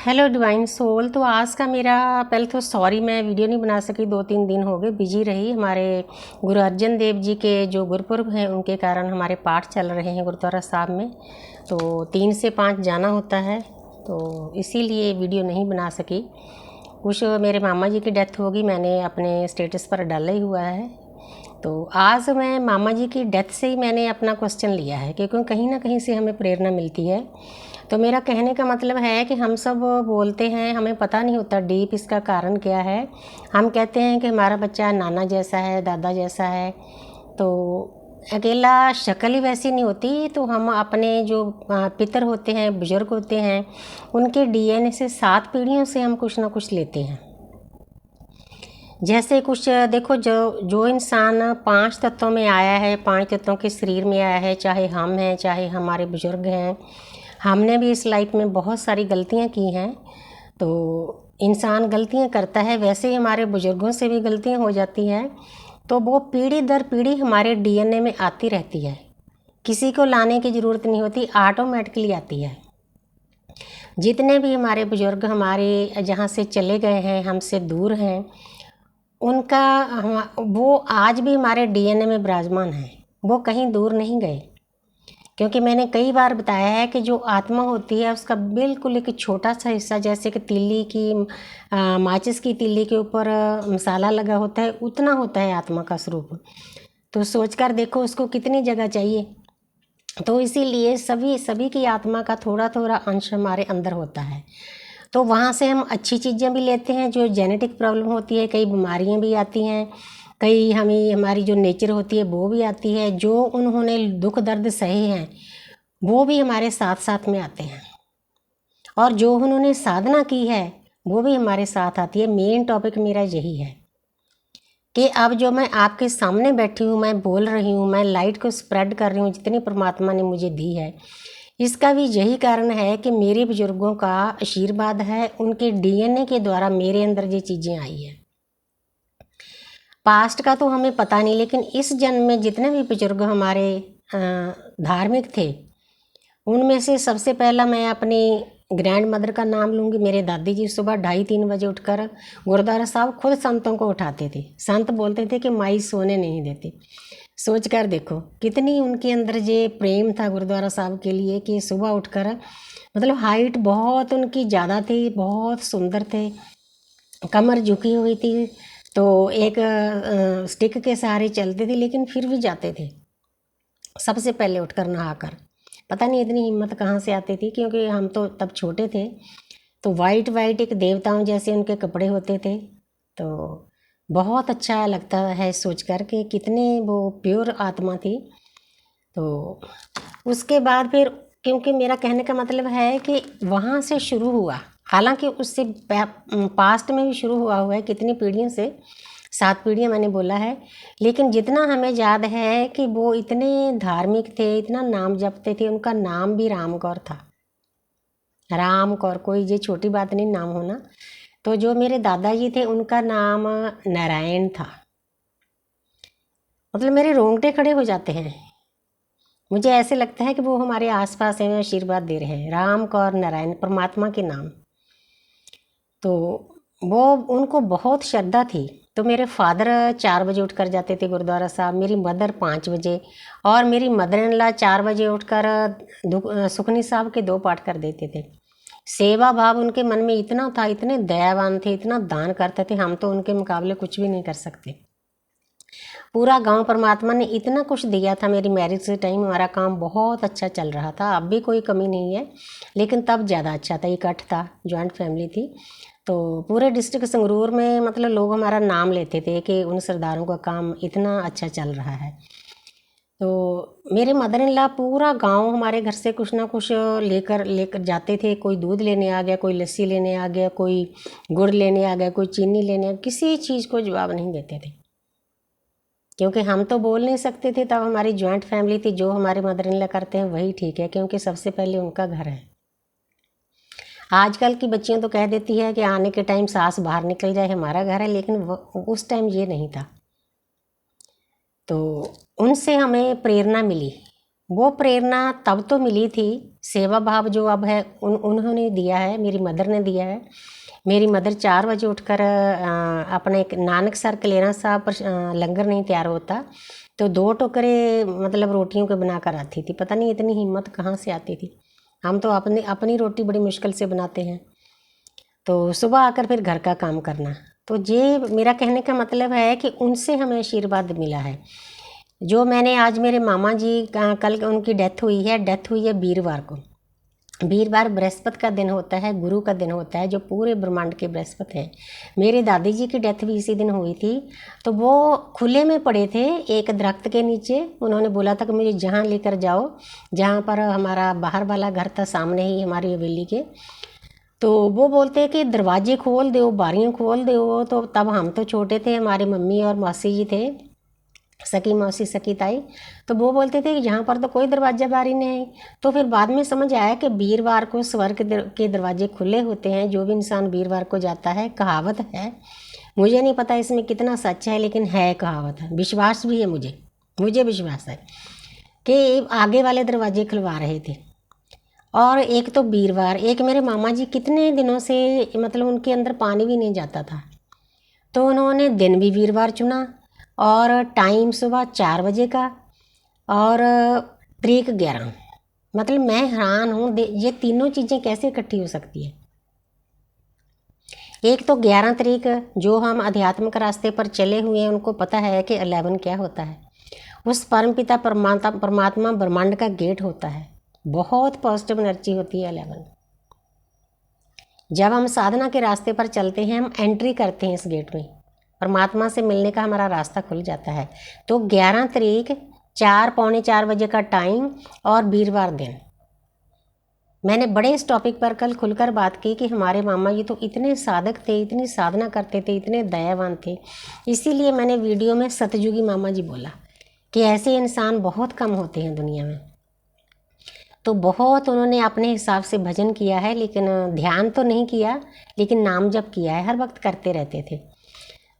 Hello divine soul. तो आज का मेरा पहले तो सॉरी मैं वीडियो नहीं बना सकी, 2-3 दिन हो गए बिजी रही। हमारे गुरु अर्जन देव जी के जो गुरुपुरब हैं उनके कारण हमारे पाठ चल रहे हैं गुरुद्वारा साहब में, तो 3 से 5 जाना होता है, तो इसीलिए वीडियो नहीं बना सकी। कुछ मेरे मामा जी की डेथ होगी, मैंने अपने स्टेटस पर डाला ही हुआ है। तो आज मैं मामा जी की डेथ से ही मैंने अपना क्वेश्चन लिया है, क्योंकि कहीं ना कहीं से हमें प्रेरणा मिलती है। तो मेरा कहने का मतलब है कि हम सब बोलते हैं, हमें पता नहीं होता डीप इसका कारण क्या है। हम कहते हैं कि हमारा बच्चा नाना जैसा है, दादा जैसा है, तो अकेला शक्ल ही वैसी नहीं होती, तो हम अपने जो पितर होते हैं, बुजुर्ग होते हैं, उनके डीएनए से 7 पीढ़ियों से हम कुछ ना कुछ लेते हैं। जैसे कुछ देखो, जो इंसान 5 तत्वों में आया है, 5 तत्वों के शरीर में आया है, चाहे हम हैं चाहे हमारे बुजुर्ग हैं, हमने भी इस लाइफ में बहुत सारी गलतियां की हैं। तो इंसान गलतियां करता है, वैसे ही हमारे बुजुर्गों से भी गलतियां हो जाती हैं, तो वो पीढ़ी दर पीढ़ी हमारे डीएनए में आती रहती है। किसी को लाने की ज़रूरत नहीं होती, ऑटोमेटिकली आती है। जितने भी हमारे बुजुर्ग हमारे जहाँ से चले गए हैं, हमसे दूर हैं, उनका वो आज भी हमारे डीएनए में विराजमान है, वो कहीं दूर नहीं गए। क्योंकि मैंने कई बार बताया है कि जो आत्मा होती है उसका बिल्कुल एक छोटा सा हिस्सा, जैसे कि तीली की माचिस की तीली के ऊपर मसाला लगा होता है, उतना होता है आत्मा का स्वरूप। तो सोचकर देखो उसको कितनी जगह चाहिए। तो इसीलिए सभी की आत्मा का थोड़ा थोड़ा अंश हमारे अंदर होता है। तो वहाँ से हम अच्छी चीज़ें भी लेते हैं, जो जेनेटिक प्रॉब्लम होती है, कई बीमारियाँ भी आती हैं, कई हमारी जो नेचर होती है वो भी आती है, जो उन्होंने दुख दर्द सहे हैं वो भी हमारे साथ साथ में आते हैं, और जो उन्होंने साधना की है वो भी हमारे साथ आती है। मेन टॉपिक मेरा यही है कि अब जो मैं आपके सामने बैठी हूँ, मैं बोल रही हूँ, मैं लाइट को स्प्रेड कर रही हूँ जितनी परमात्मा ने मुझे दी है, इसका भी यही कारण है कि मेरे बुजुर्गों का आशीर्वाद है, उनके डीएनए के द्वारा मेरे अंदर ये चीज़ें आई है। पास्ट का तो हमें पता नहीं, लेकिन इस जन्म में जितने भी बुजुर्ग हमारे धार्मिक थे, उनमें से सबसे पहला मैं अपनी ग्रैंड मदर का नाम लूँगी। मेरे दादी जी सुबह 2:30-3 बजे उठकर गुरुद्वारा साहब खुद संतों को उठाते थे। संत बोलते थे कि माई सोने नहीं देती। सोच कर देखो कितनी उनके अंदर ये प्रेम था गुरुद्वारा साहब के लिए, कि सुबह उठकर, मतलब हाइट बहुत उनकी ज़्यादा थी, बहुत सुंदर थे, कमर झुकी हुई थी, तो एक स्टिक के सहारे चलते थे, लेकिन फिर भी जाते थे सबसे पहले उठकर नहाकर। पता नहीं इतनी हिम्मत कहाँ से आती थी, क्योंकि हम तो तब छोटे थे। तो वाइट वाइट एक देवताओं जैसे उनके कपड़े होते थे, तो बहुत अच्छा लगता है सोचकर के कितने वो प्योर आत्मा थी। तो उसके बाद फिर, क्योंकि मेरा कहने का मतलब है कि वहाँ से शुरू हुआ, हालांकि उससे पास्ट में भी शुरू हुआ है कितनी पीढ़ियों से, 7 पीढ़ियाँ मैंने बोला है, लेकिन जितना हमें याद है कि वो इतने धार्मिक थे, इतना नाम जपते थे। उनका नाम भी राम कौर था। राम कौर कोई ये छोटी बात नहीं नाम होना। तो जो मेरे दादाजी थे उनका नाम नारायण था। मतलब मेरे रोंगटे खड़े हो जाते हैं, मुझे ऐसे लगता है कि वो हमारे आसपास हैं, आशीर्वाद दे रहे हैं। राम कौर नारायण, परमात्मा के नाम। तो वो उनको बहुत श्रद्धा थी। तो मेरे फादर 4 बजे उठकर जाते थे गुरुद्वारा साहब, मेरी मदर 5 बजे, और मेरी मदर इन लॉ 4 बजे उठकर सुखनी साहब के 2 पाठ कर देते थे। सेवा भाव उनके मन में इतना था, इतने दयावान थे, इतना दान करते थे, हम तो उनके मुकाबले कुछ भी नहीं कर सकते। पूरा गांव परमात्मा ने इतना कुछ दिया था। मेरी मैरिज के टाइम हमारा काम बहुत अच्छा चल रहा था, अब भी कोई कमी नहीं है, लेकिन तब ज़्यादा अच्छा था, इकट्ठ था, जॉइंट फैमिली थी। तो पूरे डिस्ट्रिक्ट संगरूर में मतलब लोग हमारा नाम लेते थे कि उन सरदारों का काम इतना अच्छा चल रहा है। तो मेरे मदर इन लॉ पूरा गांव हमारे घर से कुछ ना कुछ लेकर लेकर जाते थे। कोई दूध लेने आ गया, कोई लस्सी लेने आ गया, कोई गुड़ लेने आ गया, कोई चीनी लेने आ गया, किसी चीज़ को जवाब नहीं देते थे, क्योंकि हम तो बोल नहीं सकते थे। तब हमारी जॉइंट फैमिली थी, जो हमारे मदर इन लॉ करते हैं वही ठीक है, क्योंकि सबसे पहले उनका घर है। आजकल की बच्चियां तो कह देती है कि आने के टाइम सास बाहर निकल जाए, हमारा घर है, लेकिन उस टाइम ये नहीं था। तो उनसे हमें प्रेरणा मिली वो प्रेरणा तब तो मिली थी, सेवा भाव जो अब है उन्होंने दिया है, मेरी मदर ने दिया है। मेरी मदर 4 बजे उठकर अपने नानक सर कलेरा साहब पर लंगर नहीं तैयार होता तो 2 टोकरे मतलब रोटियों के बना कर आती थी। पता नहीं इतनी हिम्मत कहाँ से आती थी। हम तो अपनी रोटी बड़ी मुश्किल से बनाते हैं। तो सुबह आकर फिर घर का काम करना। तो ये मेरा कहने का मतलब है कि उनसे हमें आशीर्वाद मिला है। जो मैंने आज मेरे मामा जी कल उनकी डेथ हुई है वीरवार को। वीरवार बृहस्पति का दिन होता है, गुरु का दिन होता है, जो पूरे ब्रह्मांड के बृहस्पति हैं। मेरे दादी जी की डेथ भी इसी दिन हुई थी। तो वो खुले में पड़े थे एक दरख्त के नीचे। उन्होंने बोला था कि मुझे जहाँ लेकर जाओ, जहाँ पर हमारा बाहर वाला घर था सामने ही हमारी हवेली के। तो वो बोलते कि दरवाजे खोल दो, बारियाँ खोल दो। तो तब हम तो छोटे थे, हमारे मम्मी और मौसी जी थे, सकी मौसी सकी ताई। तो वो बोलते थे कि यहाँ पर तो कोई दरवाजा बारी नहीं। तो फिर बाद में समझ आया कि वीरवार को स्वर्ग के दरवाजे खुले होते हैं। जो भी इंसान वीरवार को जाता है, कहावत है, मुझे नहीं पता इसमें कितना सच है, लेकिन है कहावत है, विश्वास भी है मुझे विश्वास है कि आगे वाले दरवाजे खुलवा रहे थे। और एक तो वीरवार, एक मेरे मामा जी कितने दिनों से मतलब उनके अंदर पानी भी नहीं जाता था, तो उन्होंने दिन भी वीरवार चुना और टाइम सुबह 4 बजे का और तारीख 11। मतलब मैं हैरान हूँ ये तीनों चीज़ें कैसे इकट्ठी हो सकती है। एक तो 11 तारीख, जो हम आध्यात्मिक रास्ते पर चले हुए हैं उनको पता है कि 11 क्या होता है। उस परमपिता परमात्मा ब्रह्मांड का गेट होता है। बहुत पॉजिटिव एनर्जी होती है 11। जब हम साधना के रास्ते पर चलते हैं, हम एंट्री करते हैं इस गेट में, परमात्मा से मिलने का हमारा रास्ता खुल जाता है। तो 11 तारीख 4 पौने 4 बजे का टाइम और वीरवार दिन। मैंने बड़े इस टॉपिक पर कल खुलकर बात की कि हमारे मामा जी तो इतने साधक थे, इतनी साधना करते थे, इतने दयावान थे। इसीलिए मैंने वीडियो में सतयुगी मामा जी बोला कि ऐसे इंसान बहुत कम होते हैं दुनिया में। तो बहुत उन्होंने अपने हिसाब से भजन किया है, लेकिन ध्यान तो नहीं किया, लेकिन नाम जप किया है, हर वक्त करते रहते थे।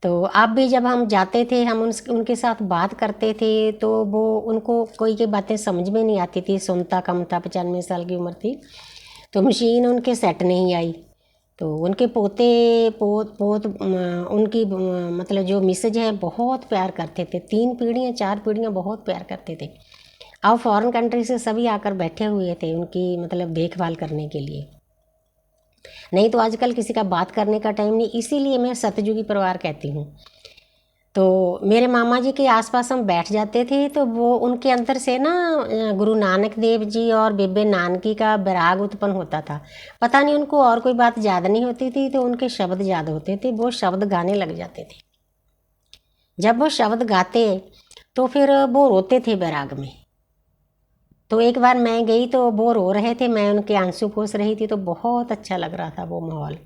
तो अब भी जब हम जाते थे, हम उनके साथ बात करते थे, तो वो उनको कोई की बातें समझ में नहीं आती थी। सुनता कम था, 95 साल की उम्र थी। तो मशीन उनके सेट नहीं आई। तो उनके पोते पोत उनकी मतलब जो मिसेज है बहुत प्यार करते थे। 3 पीढ़ियाँ 4 पीढ़ियाँ बहुत प्यार करते थे। अब फॉरेन कंट्री से सभी आकर बैठे हुए थे उनकी मतलब देखभाल करने के लिए। नहीं तो आजकल किसी का बात करने का टाइम नहीं, इसीलिए मैं सतयुगी परिवार कहती हूँ। तो मेरे मामा जी के आसपास हम बैठ जाते थे, तो वो उनके अंदर से ना गुरु नानक देव जी और बेबे नानकी का बैराग उत्पन्न होता था। पता नहीं उनको और कोई बात याद नहीं होती थी, तो उनके शब्द याद होते थे, वो शब्द गाने लग जाते थे। जब वो शब्द गाते तो फिर वो रोते थे बैराग में। तो एक बार मैं गई तो वो रो रहे थे, मैं उनके आंसू पोंछ रही थी, तो बहुत अच्छा लग रहा था वो माहौल।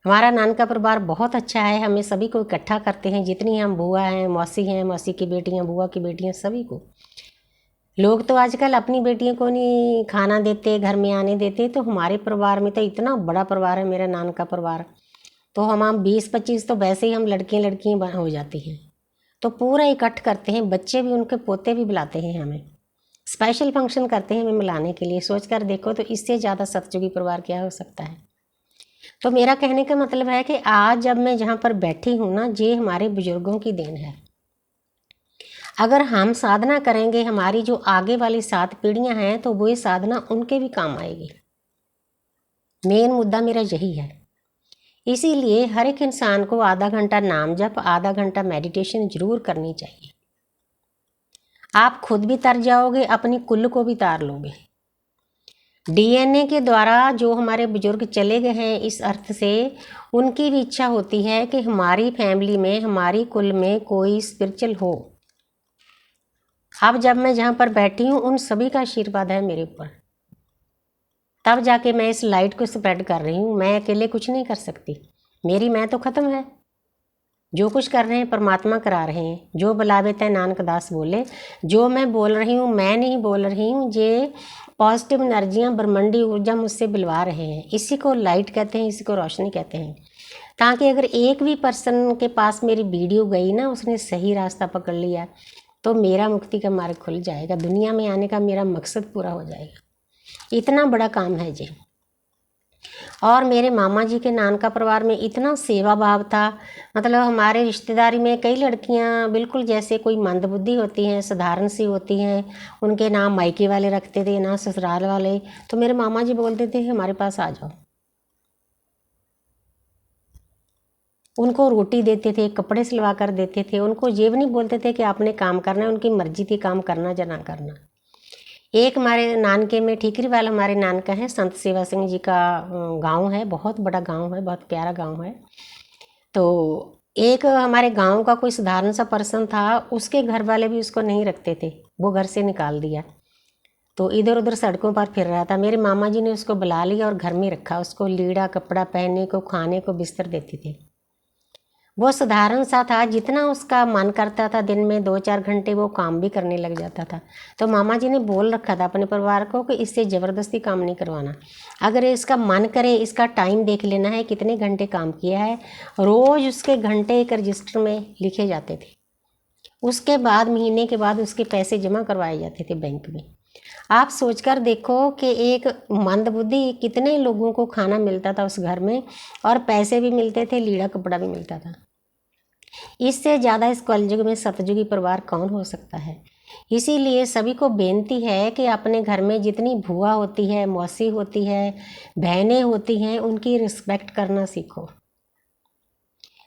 हमारा नानका परिवार बहुत अच्छा है, हमें सभी को इकट्ठा करते हैं, जितनी हम बुआ हैं, मौसी की बेटियां, बुआ की बेटियां, सभी को। लोग तो आजकल अपनी बेटियों को नहीं खाना देते, घर में आने देते। तो हमारे परिवार में तो इतना बड़ा परिवार है मेरा नानका परिवार। तो हम 20-25 तो वैसे ही हम लड़कियाँ हो जाती हैं। तो पूरा इकट्ठ करते हैं, बच्चे भी, उनके पोते भी बुलाते हैं हमें। स्पेशल फंक्शन करते हैं हमें मिलाने के लिए। सोच कर देखो तो इससे ज़्यादा सतयुगी परिवार क्या हो सकता है। तो मेरा कहने का मतलब है कि आज जब मैं जहाँ पर बैठी हूँ ना, ये हमारे बुजुर्गों की देन है। अगर हम साधना करेंगे, हमारी जो आगे वाली 7 पीढ़ियाँ हैं, तो वो साधना उनके भी काम आएगी। मेन मुद्दा मेरा यही है। इसीलिए हर एक इंसान को आधा घंटा नाम जप, आधा घंटा मेडिटेशन जरूर करनी चाहिए। आप खुद भी तर जाओगे, अपनी कुल को भी तार लोगे। डीएनए के द्वारा जो हमारे बुजुर्ग चले गए हैं इस अर्थ से, उनकी भी इच्छा होती है कि हमारी फैमिली में, हमारी कुल में कोई स्पिरिचुअल हो। अब जब मैं जहाँ पर बैठी हूँ, उन सभी का आशीर्वाद है मेरे ऊपर, तब जाके मैं इस लाइट को स्प्रेड कर रही हूँ। मैं अकेले कुछ नहीं कर सकती, मेरी मैं तो ख़त्म है। जो कुछ कर रहे हैं परमात्मा करा रहे हैं। जो बुलावे तय नानक दास बोले। जो मैं बोल रही हूँ मैं नहीं बोल रही हूँ, ये पॉजिटिव एनर्जियाँ, ब्रह्मांडी ऊर्जा मुझसे बुलवा रहे हैं। इसी को लाइट कहते हैं, इसी को रोशनी कहते हैं। ताकि अगर एक भी पर्सन के पास मेरी वीडियो गई ना, उसने सही रास्ता पकड़ लिया, तो मेरा मुक्ति का मार्ग खुल जाएगा, दुनिया में आने का मेरा मकसद पूरा हो जाएगा। इतना बड़ा काम है जी। और मेरे मामा जी के नानका परिवार में इतना सेवा भाव था, मतलब हमारे रिश्तेदारी में कई लड़कियां बिल्कुल जैसे कोई मंदबुद्धि होती हैं, साधारण सी होती हैं, उनके नाम मायके वाले रखते थे ना ससुराल वाले, तो मेरे मामा जी बोलते थे हमारे पास आ जाओ। उनको रोटी देते थे, कपड़े सिलवा कर देते थे, उनको ये भी नहीं बोलते थे कि आपने काम करना है, उनकी मर्जी थी काम करना या ना करना। एक हमारे नानके में ठीकरी वाला हमारे नानका है, संत सेवा सिंह जी का गांव है, बहुत बड़ा गांव है, बहुत प्यारा गांव है। तो एक हमारे गांव का कोई साधारण सा पर्सन था, उसके घर वाले भी उसको नहीं रखते थे, वो घर से निकाल दिया। तो इधर उधर सड़कों पर फिर रहा था, मेरे मामा जी ने उसको बुला लिया और घर में रखा, उसको लीड़ा कपड़ा पहनने को, खाने को, बिस्तर देते थे। वो साधारण सा था, जितना उसका मन करता था दिन में 2-4 घंटे वो काम भी करने लग जाता था। तो मामा जी ने बोल रखा था अपने परिवार को कि इससे ज़बरदस्ती काम नहीं करवाना, अगर इसका मन करे इसका टाइम देख लेना है, कितने घंटे काम किया है, रोज़ उसके घंटे एक रजिस्टर में लिखे जाते थे। उसके बाद महीने के बाद उसके पैसे जमा करवाए जाते थे बैंक में। आप सोचकर देखो कि एक मंदबुद्धि कितने लोगों को खाना मिलता था उस घर में, और पैसे भी मिलते थे, लीड़ा कपड़ा भी मिलता था। इससे ज़्यादा इस कलयुग में सतयुगी परिवार कौन हो सकता है। इसीलिए सभी को बेनती है कि अपने घर में जितनी भूआ होती है, मौसी होती है, बहनें होती हैं, उनकी रिस्पेक्ट करना सीखो।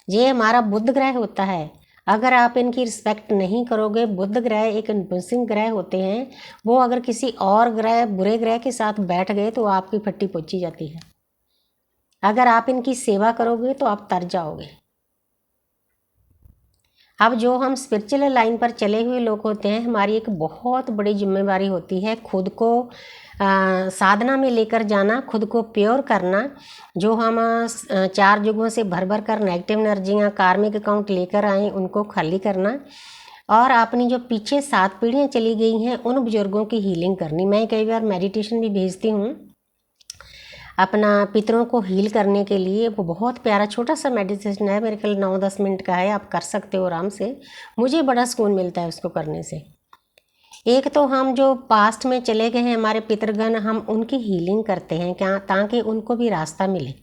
ये हमारा बुध ग्रह होता है, अगर आप इनकी रिस्पेक्ट नहीं करोगे, बुध ग्रह एक इन्फ्लुएंसिंग ग्रह होते हैं, वो अगर किसी और ग्रह बुरे ग्रह के साथ बैठ गए तो आपकी फट्टी पोची जाती है। अगर आप इनकी सेवा करोगे तो आप तर जाओगे। अब जो हम स्पिरिचुअल लाइन पर चले हुए लोग होते हैं, हमारी एक बहुत बड़ी जिम्मेवारी होती है खुद को साधना में लेकर जाना, खुद को प्योर करना। जो हम 4 युगों से भर भर कर नेगेटिव एनर्जियाँ, कार्मिक अकाउंट लेकर आए, उनको खाली करना, और अपनी जो पीछे 7 पीढ़ियाँ चली गई हैं उन बुजुर्गों की हीलिंग करनी। मैं कई बार मेडिटेशन भी भेजती हूँ अपना पितरों को हील करने के लिए। वो बहुत प्यारा छोटा सा मेडिटेशन है, मेरे ख्याल 9-10 मिनट का है, आप कर सकते हो आराम से। मुझे बड़ा सुकून मिलता है उसको करने से। एक तो हम जो पास्ट में चले गए हैं हमारे पितरगण, हम उनकी हीलिंग करते हैं क्या, ताकि उनको भी रास्ता मिले।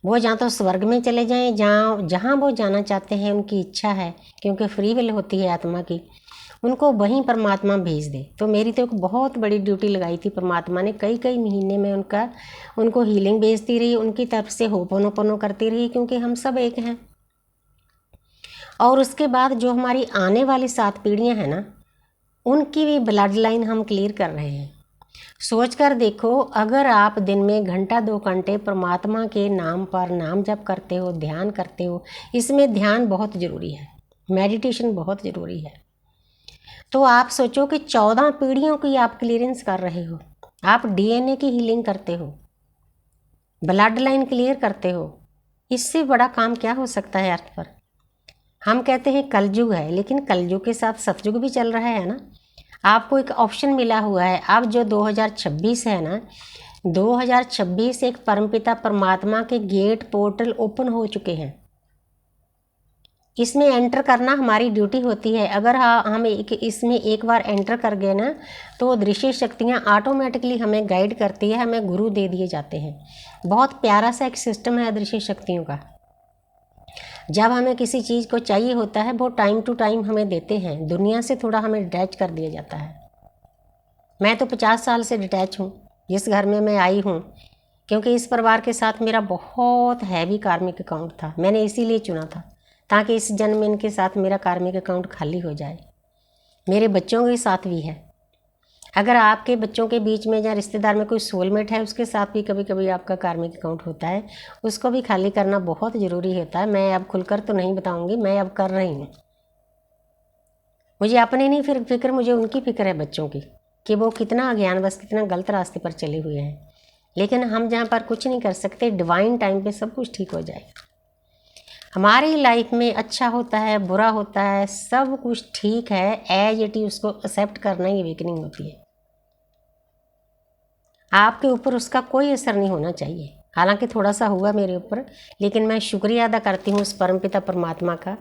वो जहाँ तो स्वर्ग में चले जाएं, जहाँ वो जाना चाहते हैं, उनकी इच्छा है, क्योंकि फ्री विल होती है आत्मा की, उनको वहीं परमात्मा भेज दे। तो मेरी तो एक बहुत बड़ी ड्यूटी लगाई थी परमात्मा ने, कई महीने में उनको हीलिंग भेजती रही, उनकी तरफ से होपोनोपोनो करती रही, क्योंकि हम सब एक हैं। और उसके बाद जो हमारी आने वाली 7 पीढ़ियाँ हैं ना, उनकी भी ब्लड लाइन हम क्लियर कर रहे हैं। सोच कर देखो, अगर आप दिन में घंटा 2 घंटे परमात्मा के नाम पर नाम जप करते हो, ध्यान करते हो, इसमें ध्यान बहुत ज़रूरी है, मेडिटेशन बहुत ज़रूरी है, तो आप सोचो कि 14 पीढ़ियों की आप क्लियरेंस कर रहे हो, आप डीएनए की हीलिंग करते हो, ब्लड लाइन क्लियर करते हो। इससे बड़ा काम क्या हो सकता है अर्थ पर। हम कहते हैं कलयुग है, लेकिन कलयुग के साथ सतयुग भी चल रहा है ना। आपको एक ऑप्शन मिला हुआ है। अब जो 2026 है ना, 2026 एक परमपिता परमात्मा के गेट पोर्टल ओपन हो चुके हैं। इसमें एंटर करना हमारी ड्यूटी होती है। अगर हम इसमें एक बार एंटर कर गए ना, तो दृश्य शक्तियाँ ऑटोमेटिकली हमें गाइड करती है, हमें गुरु दे दिए जाते हैं। बहुत प्यारा सा एक सिस्टम है दृश्य शक्तियों का। जब हमें किसी चीज़ को चाहिए होता है, वो टाइम टू टाइम हमें देते हैं। दुनिया से थोड़ा हमें डिटैच कर दिया जाता है। मैं तो 50 साल से डिटैच हूँ, जिस घर में मैं आई हूँ, क्योंकि इस परिवार के साथ मेरा बहुत हैवी कार्मिक अकाउंट था। मैंने इसीलिए चुना था, ताकि इस जन्म में इनके साथ मेरा कार्मिक अकाउंट खाली हो जाए। मेरे बच्चों के साथ भी है। अगर आपके बच्चों के बीच में या रिश्तेदार में कोई सोलमेट है, उसके साथ भी कभी कभी आपका कार्मिक अकाउंट होता है, उसको भी खाली करना बहुत ज़रूरी होता है। मैं अब खुलकर तो नहीं बताऊंगी, मैं अब कर रही हूँ। मुझे अपने नहीं फिक्र, मुझे उनकी फिक्र है बच्चों की, कि वो कितना अज्ञानवश, कितना गलत रास्ते पर चले हुए हैं। लेकिन हम जहाँ पर कुछ नहीं कर सकते, डिवाइन टाइम पे सब कुछ ठीक हो जाएगा। हमारी लाइफ में अच्छा होता है, बुरा होता है, सब कुछ ठीक है, एज इट इज उसको एक्सेप्ट करना ही अवेकनिंग होती है। आपके ऊपर उसका कोई असर नहीं होना चाहिए। हालांकि थोड़ा सा हुआ मेरे ऊपर, लेकिन मैं शुक्रिया अदा करती हूँ उस परमपिता परमात्मा का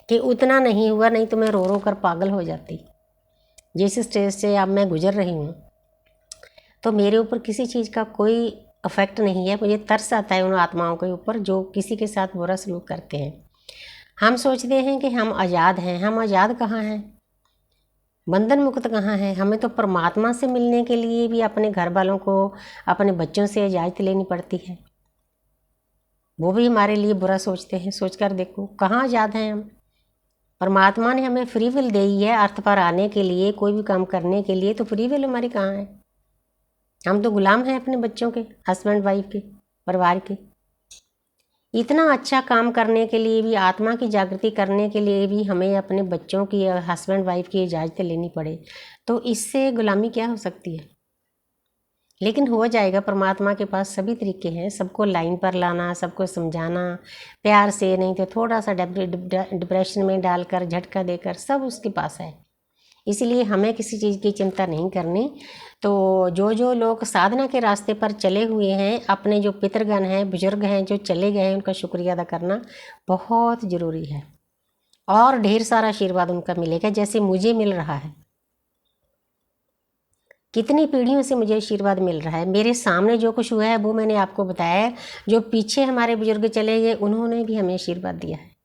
कि उतना नहीं हुआ, नहीं तो मैं रो रो कर पागल हो जाती। जिस स्टेज से अब मैं गुजर रही हूँ तो मेरे ऊपर किसी चीज़ का कोई अफेक्ट नहीं है। मुझे तरस आता है उन आत्माओं के ऊपर जो किसी के साथ बुरा सलूक करते हैं। हम सोचते हैं कि हम आज़ाद हैं, हम आज़ाद कहाँ हैं, बंधन मुक्त कहाँ है। हमें तो परमात्मा से मिलने के लिए भी अपने घर वालों को, अपने बच्चों से इजाज़त लेनी पड़ती है। वो भी हमारे लिए बुरा सोचते हैं। सोच कर देखो कहाँ आज़ाद हैं हम। परमात्मा ने हमें फ्री विल दी है अर्थ पर आने के लिए, कोई भी काम करने के लिए, तो फ्री विल हमारी कहाँ है। हम तो गुलाम हैं अपने बच्चों के, हस्बैंड वाइफ के, परिवार के। इतना अच्छा काम करने के लिए भी, आत्मा की जागृति करने के लिए भी हमें अपने बच्चों की, हस्बैंड वाइफ की इजाज़त लेनी पड़े, तो इससे गुलामी क्या हो सकती है। लेकिन हो जाएगा, परमात्मा के पास सभी तरीके हैं। सबको लाइन पर लाना, सबको समझाना प्यार से, नहीं तो थोड़ा सा डिप्रेशन में डालकर, झटका देकर, सब उसके पास है। इसलिए हमें किसी चीज़ की चिंता नहीं करनी। तो जो जो लोग साधना के रास्ते पर चले हुए हैं, अपने जो पितृगण हैं, बुजुर्ग हैं जो चले गए हैं, उनका शुक्रिया अदा करना बहुत ज़रूरी है। और ढेर सारा आशीर्वाद उनका मिलेगा जैसे मुझे मिल रहा है। कितनी पीढ़ियों से मुझे आशीर्वाद मिल रहा है। मेरे सामने जो कुछ हुआ है वो मैंने आपको बताया है। जो पीछे हमारे बुजुर्ग चले गए उन्होंने भी हमें आशीर्वाद दिया है।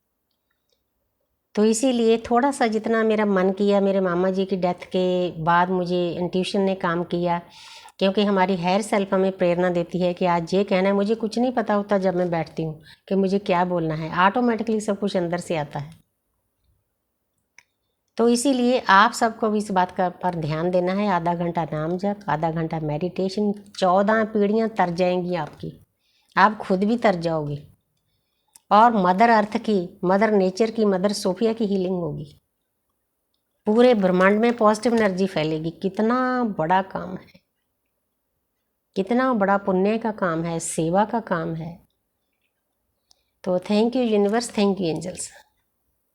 तो इसीलिए थोड़ा सा जितना मेरा मन किया, मेरे मामा जी की डेथ के बाद मुझे इंट्यूशन ने काम किया, क्योंकि हमारी हायर सेल्फ हमें प्रेरणा देती है कि आज ये कहना है। मुझे कुछ नहीं पता होता जब मैं बैठती हूँ कि मुझे क्या बोलना है, ऑटोमेटिकली सब कुछ अंदर से आता है। तो इसीलिए आप सबको भी इस बात का पर ध्यान देना है। आधा घंटा नाम जप, आधा घंटा मेडिटेशन, 14 पीढ़ियाँ तर जाएंगी आपकी, आप खुद भी तर जाओगे। और मदर अर्थ की, मदर नेचर की, मदर सोफिया की हीलिंग होगी। पूरे ब्रह्मांड में पॉजिटिव एनर्जी फैलेगी। कितना बड़ा काम है, कितना बड़ा पुण्य का काम है, सेवा का काम है। तो thank you universe, thank you angels.